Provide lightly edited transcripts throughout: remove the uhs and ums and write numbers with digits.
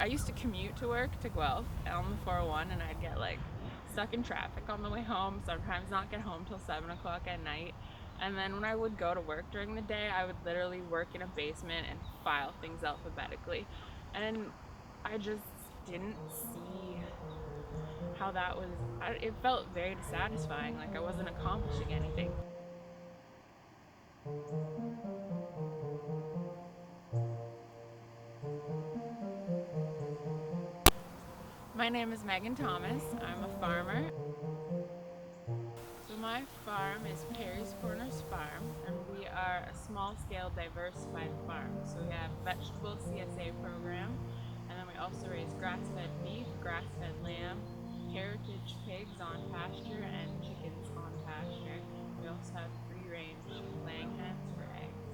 I used to commute to work to Guelph on the 401, and I'd get like stuck in traffic on the way home, sometimes not get home till 7 o'clock at night. And then when I would go to work during the day, I would literally work in a basement and file things alphabetically. And I just didn't see how that was, it felt very dissatisfying, like I wasn't accomplishing anything. My name is Megan Thomas. I'm a farmer. So my farm is Perry's Corners Farm, and we are a small-scale diversified farm. So we have vegetable CSA program, and then we also raise grass-fed beef, grass-fed lamb, heritage pigs on pasture, and chickens on pasture. We also have free-range laying hens for eggs.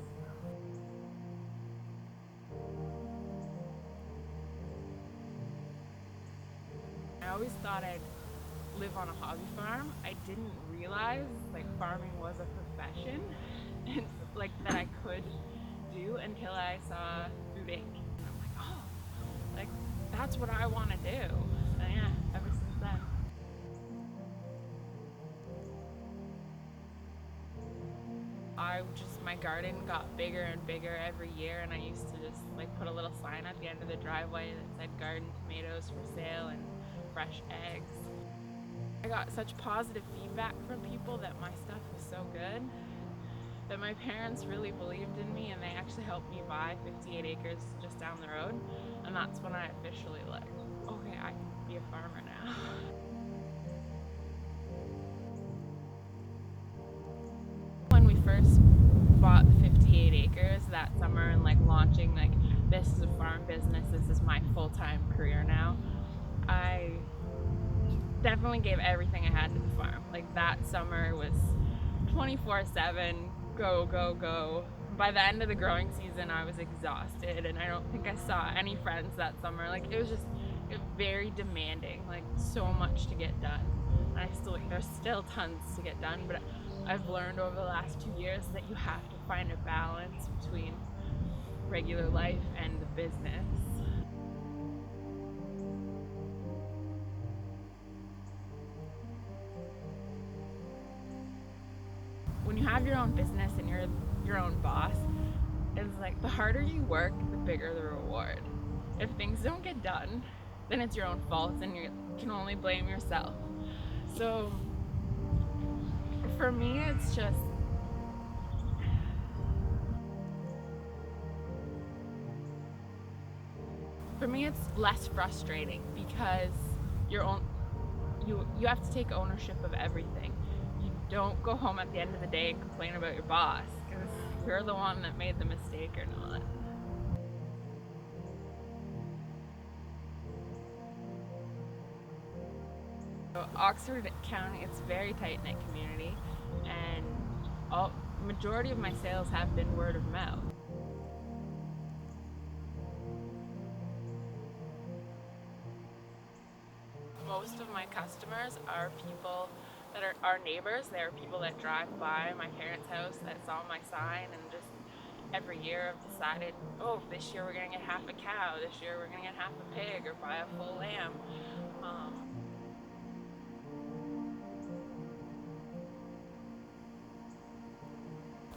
I always thought I'd live on a hobby farm. I didn't realize like farming was a profession and like that I could do until I saw Food Inc. And I'm like, oh, like that's what I want to do. And yeah, ever since then. My garden got bigger and bigger every year, and I used to just like put a little sign at the end of the driveway that said garden tomatoes for sale and fresh eggs. I got such positive feedback from people that my stuff was so good that my parents really believed in me, and they actually helped me buy 58 acres just down the road. And that's when I officially like, okay, I can be a farmer now. When we first bought the 58 acres that summer and like launching like, this is a farm business, this is my full-time career now, I definitely gave everything I had to the farm. Like that summer was 24/7, go, go, go. By the end of the growing season, I was exhausted, and I don't think I saw any friends that summer. Like it was very demanding, like so much to get done. And there's still tons to get done, but I've learned over the last 2 years that you have to find a balance between regular life and the business. When you have your own business and you're your own boss, it's like the harder you work, the bigger the reward. If things don't get done, then it's your own fault and you can only blame yourself. So for me, it's less frustrating because you're on, you have to take ownership of everything. You don't go home at the end of the day and complain about your boss because you're the one that made the mistake or not. So Oxford County, it's a very tight-knit community, and majority of my sales have been word of mouth. Most of my customers are people that are our neighbors. They're people that drive by my parents' house that saw my sign and just every year have decided, oh, this year we're gonna get half a cow, this year we're gonna get half a pig or buy a full lamb.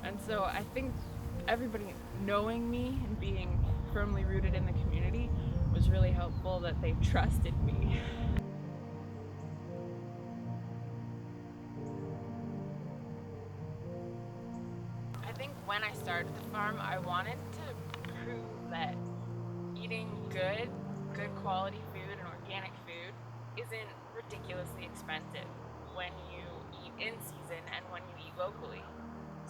And so I think everybody knowing me and being firmly rooted in the community was really helpful, that they trusted me. I think when I started the farm, I wanted to prove that eating good quality food and organic food isn't ridiculously expensive when you eat in season and when you eat locally.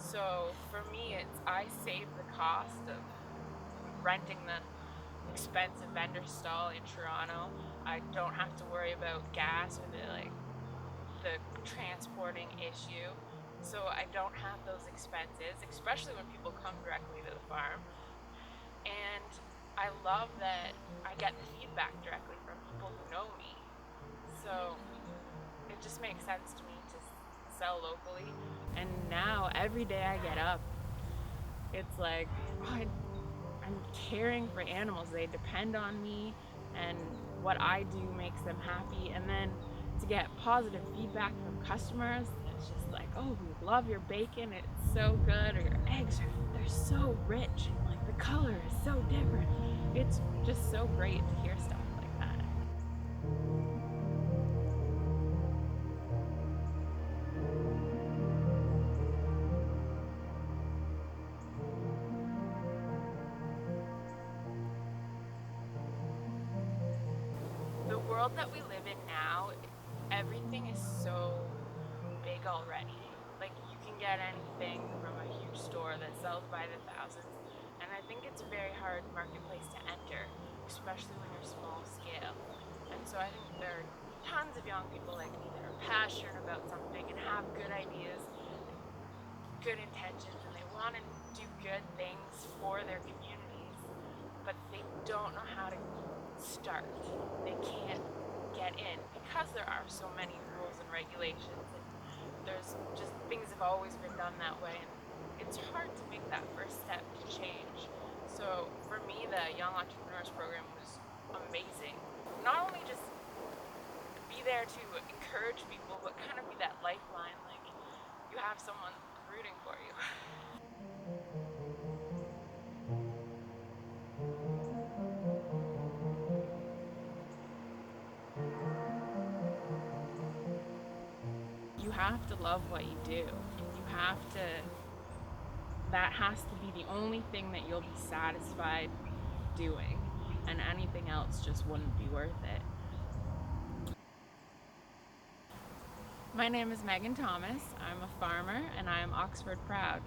So for me, I save the cost of renting the expensive vendor stall in Toronto. I don't have to worry about gas or the transporting issue. So I don't have those expenses, especially when people come directly to the farm. And I love that I get the feedback directly from people who know me. So it just makes sense to me to sell locally. And now every day I get up, it's like, oh, I'm caring for animals. They depend on me, what I do makes them happy, and then to get positive feedback from customers. It's just like, oh, we love your bacon, it's so good, or your eggs they're so rich, and like the color is so different. It's just so great to hear stuff like that. The world that we live in now, everything is so big already. Like, you can get anything from a huge store that sells by the thousands, and I think it's a very hard marketplace to enter, especially when you're small scale. And so I think there are tons of young people like me that are passionate about something and have good ideas and good intentions, and they want to do good things for their communities, but they don't know how to start. They can't get in because there are so many rules and regulations, and there's just things have always been done that way, and it's hard to make that first step to change. So for me, the Young Entrepreneurs program was amazing. Not only just be there to encourage people, but kind of be that lifeline, like you have someone rooting for you. You have to love what you do. You have to, that has to be the only thing that you'll be satisfied doing, and anything else just wouldn't be worth it. My name is Megan Thomas. I'm a farmer and I am Oxford proud.